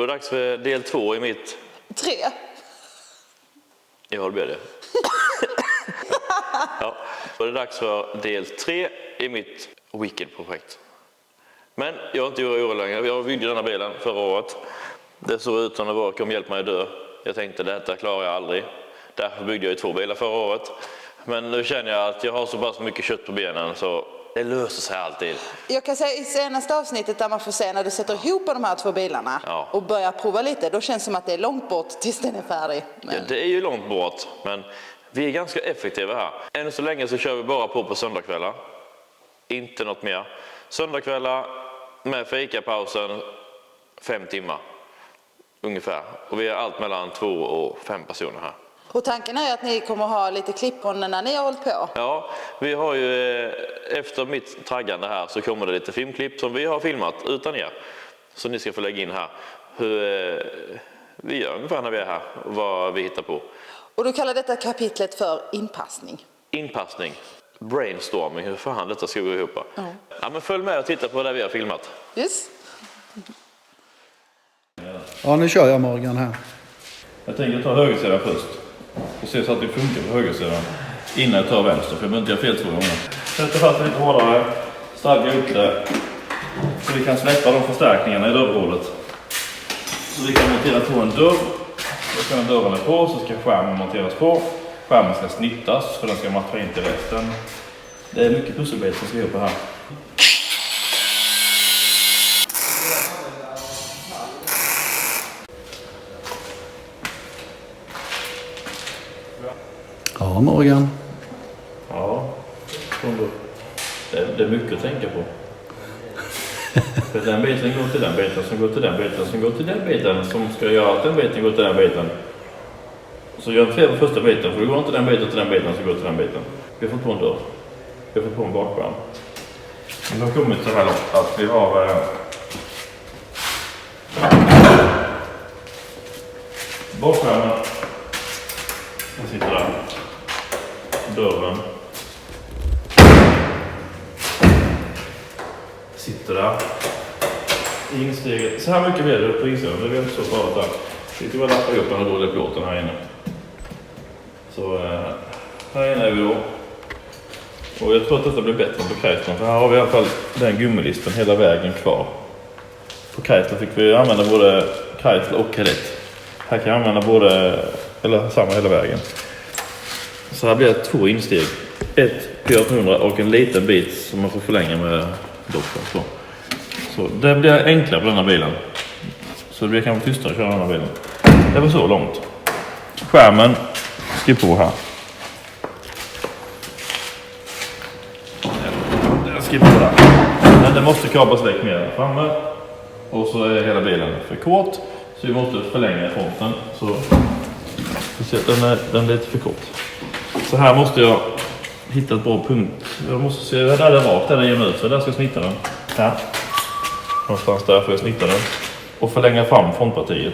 det dags för del 2 i mitt... 3. Ja, det blir det. Ja, då är det dags för del 3 i mitt weekendprojekt. Men jag är inte orolig längre. Jag byggde denna bilen förra året. Det såg ut som det var, kom hjälp mig att dö. Jag tänkte, detta klarar jag aldrig. Därför byggde jag 2 bilar förra året. Men nu känner jag att jag har så pass mycket kött på benen så det löser sig alltid. Jag kan säga i senaste avsnittet där man får se när du sätter ihop de här 2 bilarna och börjar prova lite. Då känns det som att det är långt bort tills den är färdig. Men... Ja, det är ju långt bort, men vi är ganska effektiva här. Än så länge så kör vi bara på söndagskvällar. Inte något mer. Söndagskvällar med fikapausen 5 timmar ungefär. Och vi är allt mellan 2 och 5 personer här. Och tanken är att ni kommer ha lite klipp på när ni har hållit på. Ja, vi har ju efter mitt traggande här så kommer det lite filmklipp som vi har filmat utan er. Så ni ska få lägga in här hur vi gör ungefär när vi är här och vad vi hittar på. Och du kallar detta kapitlet för inpassning. Inpassning. Brainstorming, hur fan detta ska gå ihop. Ja, men följ med och titta på det vi har filmat. Yes. Ja, nu kör jag Morgan här. Jag tänker ta högersidan först. Och se så att det funkar på högersidan. Innan jag tar vänster, för jag behöver inte göra fel 2 gånger. Sätter fast lite hårdare. Stagga upp det. Så vi kan släppa de förstärkningarna i dörrhålet. Så vi kan montera på en dörr. Då kan dörren är på så ska skärmen monteras på. Skärmen ska snittas för den ska matcha in till resten. Det är mycket pusselbitar som ska göra på här. Ja, Morgan. Ja, det är mycket att tänka på. För den biten går till den biten, som går till den biten, som går till den biten, som ska göra att den biten går till den biten. Så gör en fel på första biten, för det går inte den biten till den biten som går till den biten. Vi har fått på en dörr. Vi har fått på en bakskärm. Vi har kommit så här långt att vi har bakskärmen. Den sitter där. Dörren sitter där. Insteget. Så här mycket blir det på insidan. Det blir inte så farligt där. Vi ska bara lappa upp den här dåliga plåten här inne. Så här inne är vi då. Och jag tror att detta blir bättre än på Kreisler. För här har vi i alla fall den gummilisten hela vägen kvar. På Kreisler fick vi använda både Kreisler och Kadett. Här kan jag använda både, eller samma hela vägen. Så här blir det 2 insteg. Ett P800 och en liten bit som man får förlänga med dockor. Så det blir enklare på den här bilen. Så det blir kanske tystare att köra den här bilen. Det var så långt. Skärmen ska på här. Den ska på där. Men den måste kablas väck mer framme. Och så är hela bilen för kort. Så vi måste förlänga fronten. Så den är lite för kort. Så här måste jag hitta ett bra punkt. Jag måste se där den är rakt, där den ger ut. Så där ska jag snitta den. Här. Någonstans där får jag snitta den. Och förlänga fram frontpartiet.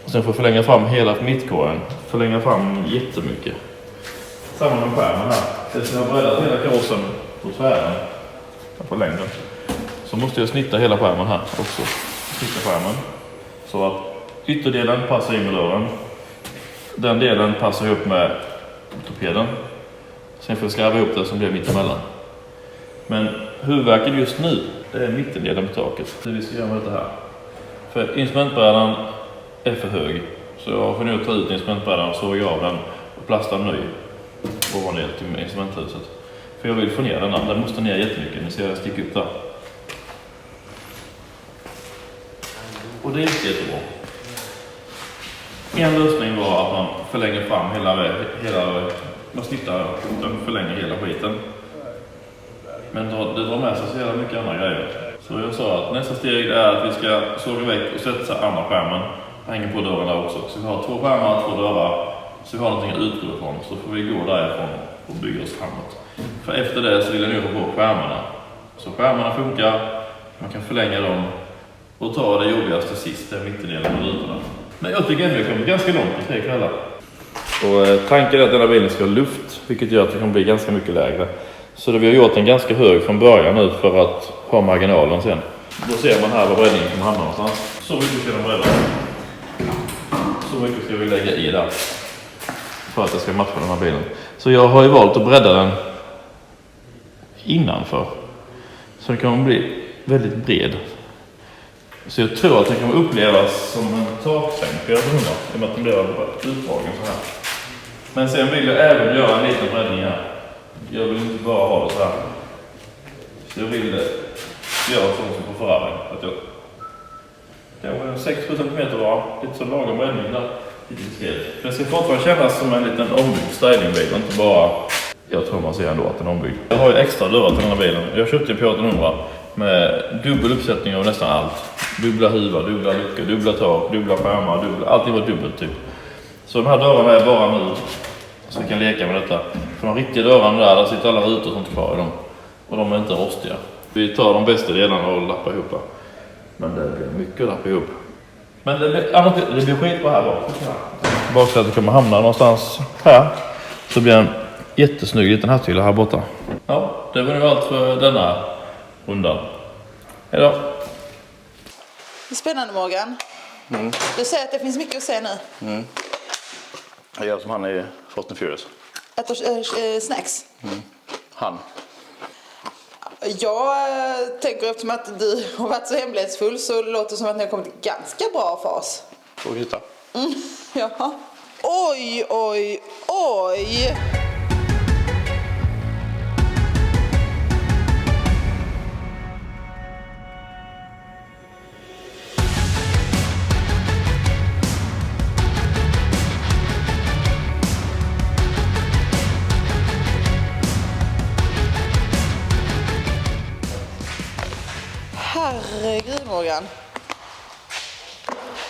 Och sen får jag förlänga fram hela mittkåren. Förlänga fram jättemycket. Samma med skärmen här. Eftersom jag har breddat hela karossen på tvären. På längden. Så måste jag snitta hela skärmen här också. Snitta skärmen. Så att ytterdelen passar in med dörren. Den delen passar ihop med torpeden. Sen får jag skrava ihop det som blir mitt emellan. Men huvudverket just nu, det är mittendelen på taket. Det vi ska göra med det här. För instrumentbrädan är för hög. Så jag får nu ta ut instrumentbrädan, såga av den och plasta ny ovan ner till instrumenthuset. För jag vill få ner den måste ner jättemycket. Ni ser jag sticka upp där. Och det är inte jättebra. En lösning var att man förlänger fram hela man snittar och förlänger hela skiten. Men det drar med sig så jävla mycket andra grejer. Så jag sa att nästa steg är att vi ska såga väck och sätta andra skärmen. Hänger på dörren där också. Så vi har 2 skärmar, 2 dörrar. Så vi har någonting att utgå ifrån. Så får vi gå därifrån och bygga oss framåt. För efter det så vill jag nu ha på skärmarna. Så skärmarna funkar. Man kan förlänga dem. Och ta det jobbigaste sist, det är mittendelen av rutorna. Men jag tycker ändå att vi kommer ganska långt på 3 kvällar. Och tanken är att den här bilen ska ha luft, vilket gör att det kommer bli ganska mycket lägre. Så vi har gjort en ganska hög från början nu för att ha marginalen sen. Då ser man här var breddningen kommer hamna någonstans. Så mycket ska de bredda. Så mycket ska vi lägga i där. För att det ska matcha den här bilen. Så jag har ju valt att bredda den innanför. Så den kan bli väldigt bred. Så jag tror att den kan upplevas som en taksänk. Jag undrar, i och med att den blir utdragen så här. Men sen vill jag även göra en liten breddning här. Jag vill inte bara ha det så här. Så jag vill göra så som på Ferrari. Att jag kanske 6-7 cm var. Lite så lagom breddning där. Lite diskret. Det ska fortfarande kännas som en liten ombyggd stylingbil. Inte bara... Jag tror man ser ändå att den är ombyggd. Jag har ju extra dörrar till den här bilen. Jag köpte en P1800 med dubbel uppsättning av nästan allt. Dubbla huvar, dubbla luckor, dubbla tak, dubbla skärmar, allting var dubbelt typ. Så de här dörrarna är bara nu. Så vi kan leka med detta. För de riktiga dörrarna där sitter alla rutor och sånt kvar i dem. Och de är inte rostiga. Vi tar de bästa delarna och lappar ihop. Men det blir mycket att lappa ihop. Men det blir skitbra här bak. Baksätet kommer hamna någonstans här. Så blir en jättesnygg liten hatthylla här borta. Ja, det var nu allt för denna rundan. Hej då. Det är spännande, Morgan. Du säger att det finns mycket att se nu. Jag gör som han är Fast and Furious. Äter snacks. Han. Jag tänker eftersom att du har varit så hemlighetsfull så låter det som att ni har kommit i ganska bra fas. Får vi hitta. Ja. Oj, oj, oj. Herregud, Morgan.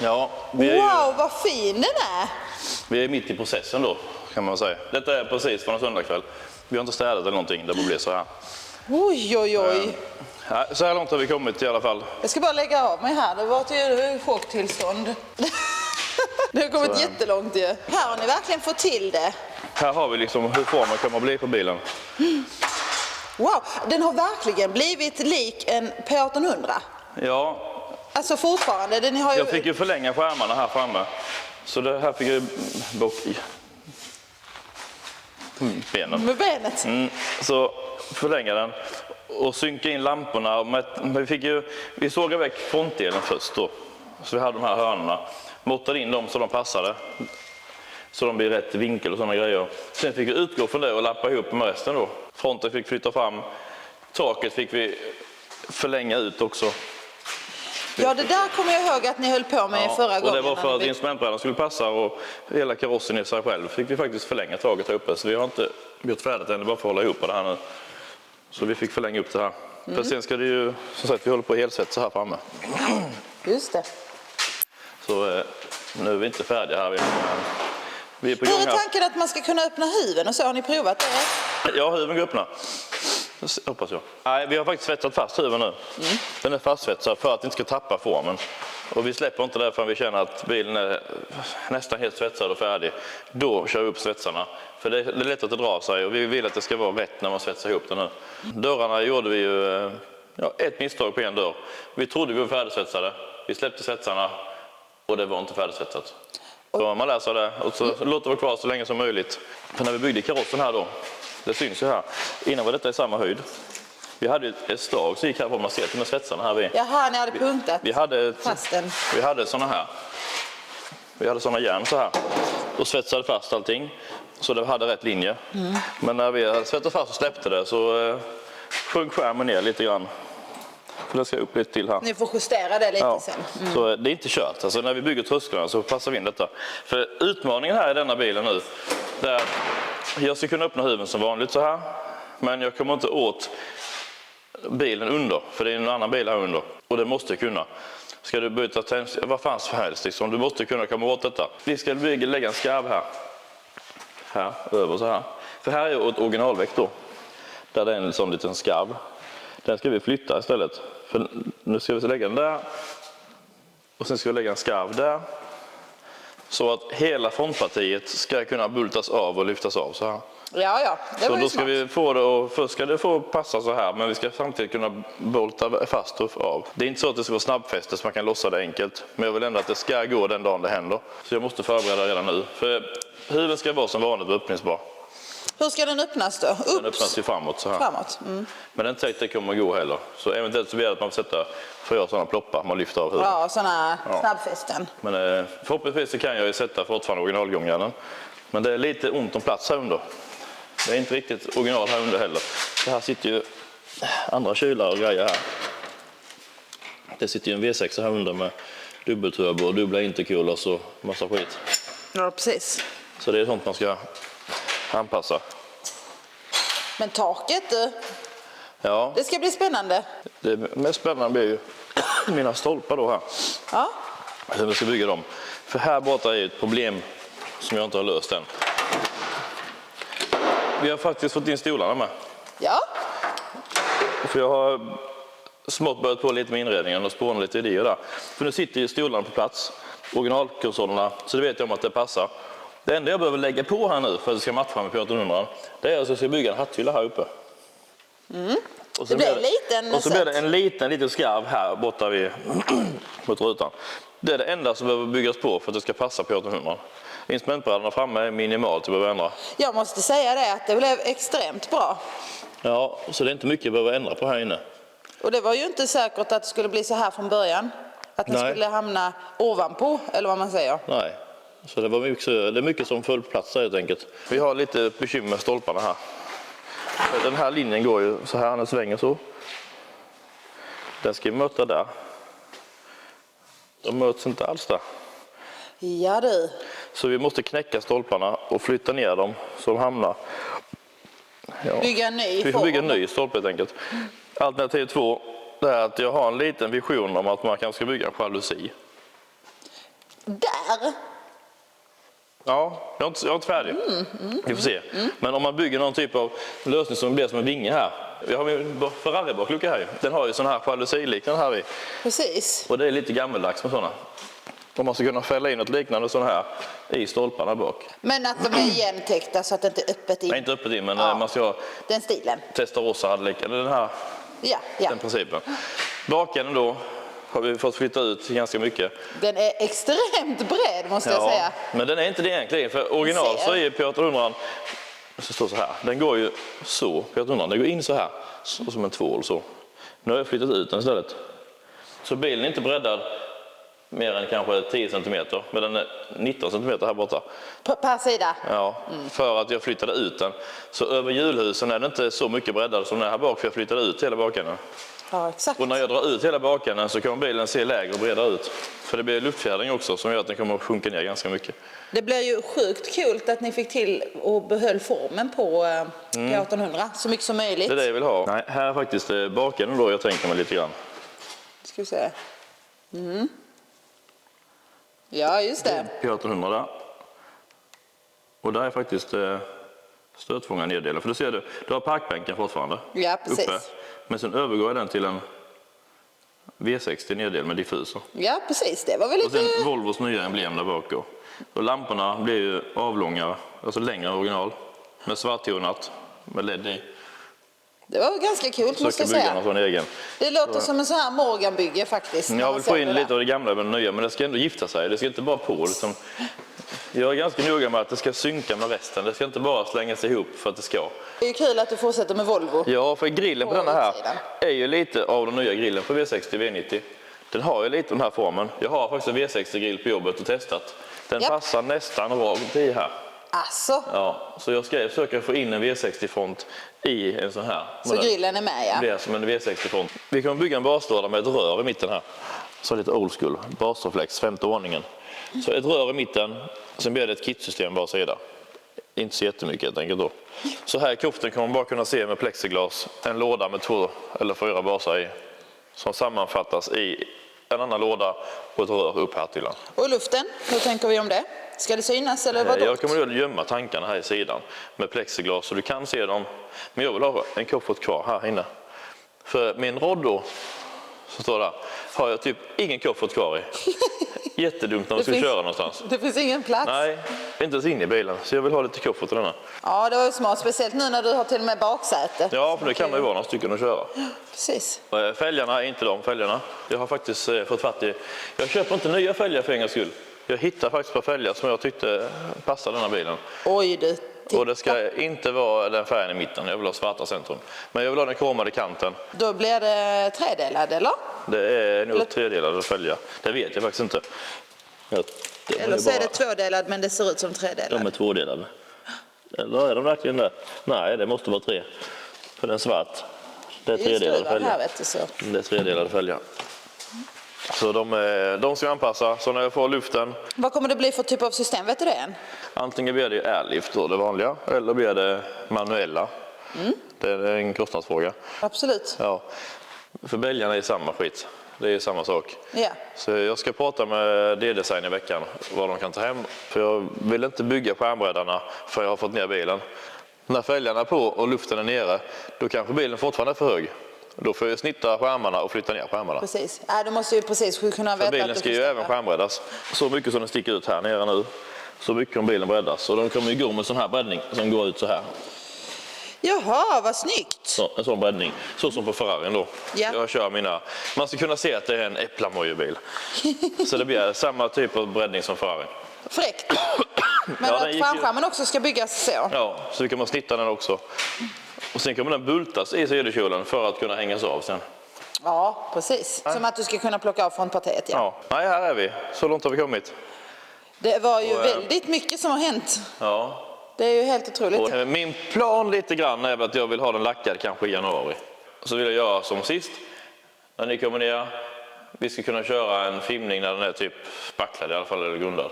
Ja, Wow, vad fin den är. Vi är mitt i processen då, kan man säga. Detta är precis från en söndagkväll. Vi har inte städat eller någonting, det blir så här. Oj, oj, oj. Ja, så här långt har vi kommit i alla fall. Jag ska bara lägga av mig här. Det var till chocktillstånd. Det har kommit jättelångt ju. Här har ni verkligen fått till det. Här har vi liksom hur formen kommer att bli på bilen. Wow, den har verkligen blivit lik en P1800. Ja. Alltså fortfarande. Den har ju... Jag fick ju förlänga skärmarna här framme. Så det här fick jag bort i benen. Med benet. Så förlänga den och synka in lamporna. Vi såg väck frontdelen först då. Så vi hade de här hörnorna. Måttade in dem så de passade. Så de blir rätt vinkel och sådana grejer. Sen fick vi utgå från det och lappa ihop med resten då. Fronten fick flytta fram. Taket fick vi förlänga ut också. Ja, det där kommer jag ihåg att ni höll på med förra gången. Och det var för att instrumentbrädan skulle passa och hela karossen i sig själv fick vi faktiskt förlänga taget här uppe. Så vi har inte gjort färdigt än, det bara för att hålla ihop det här nu. Så vi fick förlänga upp det här. För sen ska det ju, som sagt, vi håller på helsätt så här framme. Just det. Så nu är vi inte färdiga här. Vi är på gång Hur är här. tanken att man ska kunna öppna huven och så? Har ni provat det? Ja, huven går öppna. Hoppas jag. Nej, vi har faktiskt svetsat fast huven nu. Den är fastsvetsad för att inte ska tappa formen. Och vi släpper inte det förrän vi känner att bilen är nästan helt svetsad och färdig. Då kör vi upp svetsarna. För det är lätt att det drar sig och vi vill att det ska vara rätt när man svetsar ihop den nu. Dörrarna gjorde vi ju ett misstag på en dörr. Vi trodde vi var färdigsvetsade. Vi släppte svetsarna och det var inte färdigsvetsat. Så man lär sig det och så låter det kvar så länge som möjligt. För när vi byggde karossen här då, det syns ju här. Innan var detta i samma höjd. Vi hade ett slag så gick här på man ser till med svetsarna här. Jaha, ni hade punktat. Vi hade såna här. Vi hade såna järn så här. Och svetsade fast allting. Så det hade rätt linje. Men när vi hade svetsat fast och släppte det så sjönk skärmen ner lite grann. För det ska upp lite till här. Ni får justera det lite sen. Så det är inte kört. Alltså när vi bygger trösklarna så passar vi in detta. För utmaningen här i denna bilen nu, det är att jag ska kunna öppna huven som vanligt så här. Men jag kommer inte åt bilen under, för det är en annan bil här under. Och det måste jag kunna. Ska du byta vad fan som helst liksom. Du måste kunna komma åt detta. Vi ska lägga en skarv här. Här, över så här. För här är ett originalväck då. Där det är en sån liten skarv. Den ska vi flytta istället. För nu ska vi lägga den där. Och sen ska vi lägga en skarv där. Så att hela frontpartiet ska kunna bultas av och lyftas av så här. Ja, det Så var ju då ska smart. vi få det, och först ska det få passa så här, men vi ska samtidigt kunna bolta fast och av. Det är inte så att det ska vara snabbfäste så man kan lossa det enkelt, men jag vill ändå att det ska gå den dagen det händer. Så jag måste förbereda redan nu. För huven ska vara som vanligt öppningsbar. Hur ska den öppnas då? Den öppnas ju framåt så här. Framåt. Mm. Men den tänkte kommer att gå heller. Så eventuellt så blir det att man får sätta, får jag sådana ploppar man lyfter av huven. Ja, sådana snabbfästen. Men förhoppningsvis så kan jag ju sätta fortfarande originalgångaren. Men det är lite ont om plats här under. Det är inte riktigt original här under heller. Så här sitter ju andra kylar och grejer här. Det sitter ju en V6 här under med dubbelturbo och dubbla intercoolers och massa skit. Ja, precis. Så det är sånt man ska anpassa. Men taket du, Ja, det ska bli spännande. det mest spännande blir ju mina stolpar då här. Ja, Hur vi ska bygga dem. För här borta är ett problem som jag inte har löst än. Vi har faktiskt fått in stolarna med. ja. För jag har smått börjat på lite med inredningen och spåna lite idéer där. För nu sitter ju stolarna på plats, originalkonsolerna, så det vet jag om att det passar. Det enda jag behöver lägga på här nu för att det ska matcha med P1800, det är att jag ska bygga en hatthylla här uppe. Och så Det blir en liten och så blir det set. en liten skarv här borta vid mot rutan. Det är det enda som behöver byggas på för att det ska passa P1800. Instrumentbrädorna framme är minimalt att behöva ändra. Jag måste säga det att det blev extremt bra. Ja, så det är inte mycket jag behöver ändra på här inne. Och det var ju inte säkert att det skulle bli så här från början. Att den Nej. skulle hamna ovanpå, eller vad man säger. Nej, så det är mycket som föll på plats helt enkelt. Vi har lite bekymmer med stolparna här. Den här linjen går ju så här, den svänger så. Den ska ju möta där. De möts inte alls där. Ja du. Så vi måste knäcka stolparna och flytta ner dem så de hamnar. Ja. Bygga en ny Vi får form. bygga en ny stolpe helt enkelt. Alternativ 2 är att jag har en liten vision om att man kanske ska bygga en jalusi. Där? Ja, jag är inte färdig. Vi får se. Men om man bygger någon typ av lösning som blir som en vinge här. Vi har min Ferrari-baklucka här. Den har ju sån här jalusiliknande här i. Precis. Och det är lite gammeldags med sådana. Om man ska kunna fälla in något liknande sån här i stolparna bak. Men att de är igentäckta så att det inte är öppet in. Nej, inte öppet in, men Ja. man ska ha Den stilen. Testarossa hade eller den här Ja. den principen. Baken då har vi fått flytta ut ganska mycket. Den är extremt bred måste jag säga. Men den är inte det egentligen. För original så är P1800, så står så här. Den går ju så, P1800. Den går in så här, så som en tvål så. Nu har jag flyttat ut den istället. Så bilen är inte breddad mer än kanske 10 cm, men den är 19 cm här borta. Per sida. Ja, för att jag flyttade ut den. Så över hjulhusen är den inte så mycket breddad som den är här bak, för jag flyttade ut hela bakänden. Ja, exakt. Och när jag drar ut hela bakänden så kommer bilen se lägre och bredare ut. För det blir luftfjädring också som gör att den kommer att sjunka ner ganska mycket. Det blir ju sjukt kul att ni fick till och behöll formen på P1800 så mycket som möjligt. Det är det jag vill ha. Nej, här är faktiskt bakänden då jag tänker mig lite grann. Ska vi se. Ja, just det. P1800 där. Och där är faktiskt stötfångaren neddelad. För du ser du har parkbänken fortfarande. Ja, precis. Uppe. Men sen övergår den till en V60 neddel med diffuser. Ja, precis. Det var väl Och lite... sen Volvos nya emblem där bak. Och lamporna blir ju avlånga, alltså längre än original. Med svarttonat, med LED i. Det var ganska kul måste Försöka jag bygga säga. någon sån egen. Det låter som en sån här Morgan-bygge faktiskt. när Jag man vill ser få in det lite där. av det gamla med det nya, men det ska ändå gifta sig. Det ska inte bara på. Liksom. Jag är ganska noga med att det ska synka med resten. Det ska inte bara slängas ihop för att det ska. Det är ju kul att du fortsätter med Volvo. Ja, för grillen på På denna här utsidan. är ju lite av den nya grillen på V60 V90. Den har ju lite den här formen. Jag har faktiskt en V60-grill på jobbet och testat. Den Japp. passar nästan rakt i här. Alltså, Ja, så jag ska försöka få in en V60-front i en sån här. så grillen är med Det ja. blir som en V60-front. Vi kommer bygga en baslåda med ett rör i mitten här. Så lite old school. Basreflex, 5:e våningen. Så ett rör i mitten, sen blir det ett kitsystem var sida. Inte så jättemycket helt enkelt då. Så här i koften kommer man bara kunna se med plexiglas en låda med 2 eller 4 basar i. Som sammanfattas i en annan låda och ett rör upp här till den. Och luften, hur tänker vi om det? Ska det synas eller vad Jag kommer att gömma tankarna här i sidan med plexiglas så du kan se dem. Men jag vill ha en koffert kvar här inne. För min rodd då, som står där har jag typ ingen koffert kvar i. Jättedumt när man ska köra någonstans. Det finns ingen plats. Nej, inte ens in i bilen. Så jag vill ha lite koffert i denna. Ja, det var ju smart. Speciellt nu när du har till och med baksäte. Ja, för det kan man ju vara några stycken att köra. Precis. Fälgarna är inte de fälgarna. Jag har faktiskt fått fatt i... Jag köper inte nya fälgar för en gångs skull. Jag hittar faktiskt på fälgar som jag tyckte passade den här bilen. Oj du. Och det ska inte vara den färgen i mitten. Jag vill ha svarta centrum. Men jag vill ha den kromade kanten. Då blir det tredelad, eller? Det är nog tredelade fälgar. Det vet jag faktiskt inte. Eller så är det tvådelad men det ser ut som tredelad. De är tvådelade. Eller är de verkligen det? Nej, det måste vara tre. För den är svart. Det är tredelade fälgar. Här, vet du, så. Det är tredelade fälgar. Så de ska anpassa. Så när jag får luften. Vad kommer det bli för typ av system? Vet du det än? Antingen blir det airlift då, det vanliga. Eller blir det manuella. Det är en kostnadsfråga. Absolut. Ja. För bälgarna är samma skit. Det är samma sak. Ja. Så jag ska prata med D-design i veckan vad de kan ta hem. För jag vill inte bygga skärmbreddarna för jag har fått ner bilen. När fälgarna är på och luften är nere, då kanske bilen fortfarande är för hög. Då får jag snitta skärmarna och flytta ner skärmarna. Precis. Du måste ju precis kunna veta för bilen ska ju även skärmbreddas. Så mycket som den sticker ut här nere nu. Så mycket om bilen breddas. Och de kommer ju gå med sån här breddning som går ut så här. Jaha, vad snyggt. Så, en sån breddning. Så som på Ferrarin då. Ja. Jag kör mina... Man ska kunna se att det är en äpplamojbil. Så det blir samma typ av breddning som Ferrarin. Fräckt. Men Ja, att framskärmen också ska byggas så. Ja, så vi kan man snitta den också. Och sen kommer den bultas i sidokjolen för att kunna hängas av sen. Ja, precis. Som att du ska kunna plocka av frontpartiet. Ja. Nej, här är vi. Så långt har vi kommit. Det var ju väldigt mycket som har hänt. Ja. Det är ju helt otroligt. Och min plan lite grann är att jag vill ha den lackad kanske i januari. Så vill jag göra som sist. När ni kommer ner. Vi ska kunna köra en filmning när den är typ spacklad i alla fall eller grundad.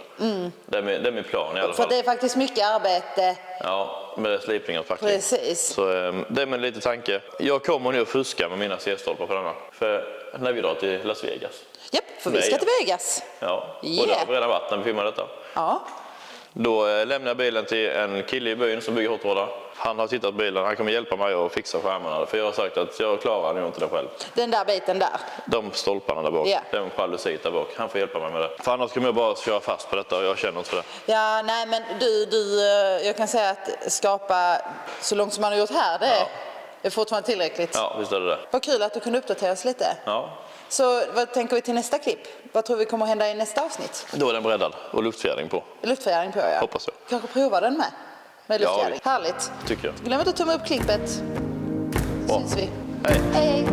Det är min plan i alla fall. För det är faktiskt mycket arbete. Ja, med slipning och packning. Precis. Så det är min lite tanke. Jag kommer nu att fuska med mina C-stolpar på denna. För när vi drar till Las Vegas. Japp, för vi ska till Vegas. Ja, och det har redan varit när vi filmar detta. Ja. Då lämnar jag bilen till en kille i byn som bygger hotrodar. Han har tittat på bilen, han kommer hjälpa mig att fixa skärmarna. För jag har sagt att jag klarar nu inte det själv. Den där biten där. De stolparna där bak, den jalusit där bak. Han får hjälpa mig med det. För annars kommer jag bara köra fast på detta och jag känner inte för det. Ja, nej men jag kan säga att skapa så långt som man har gjort här, det är fortfarande tillräckligt. Ja, visst är det det. Vad kul att du kunde uppdatera oss lite. Ja. Så vad tänker vi till nästa klipp? Vad tror vi kommer att hända i nästa avsnitt? Då är den breddad och luftfjädring på. Luftfjädring på, ja. Hoppas jag. Kanske prova den med luftfjädring. Ja, Härligt. tycker jag. Glöm inte att tumma upp klippet. Så syns vi. Hej. Hej.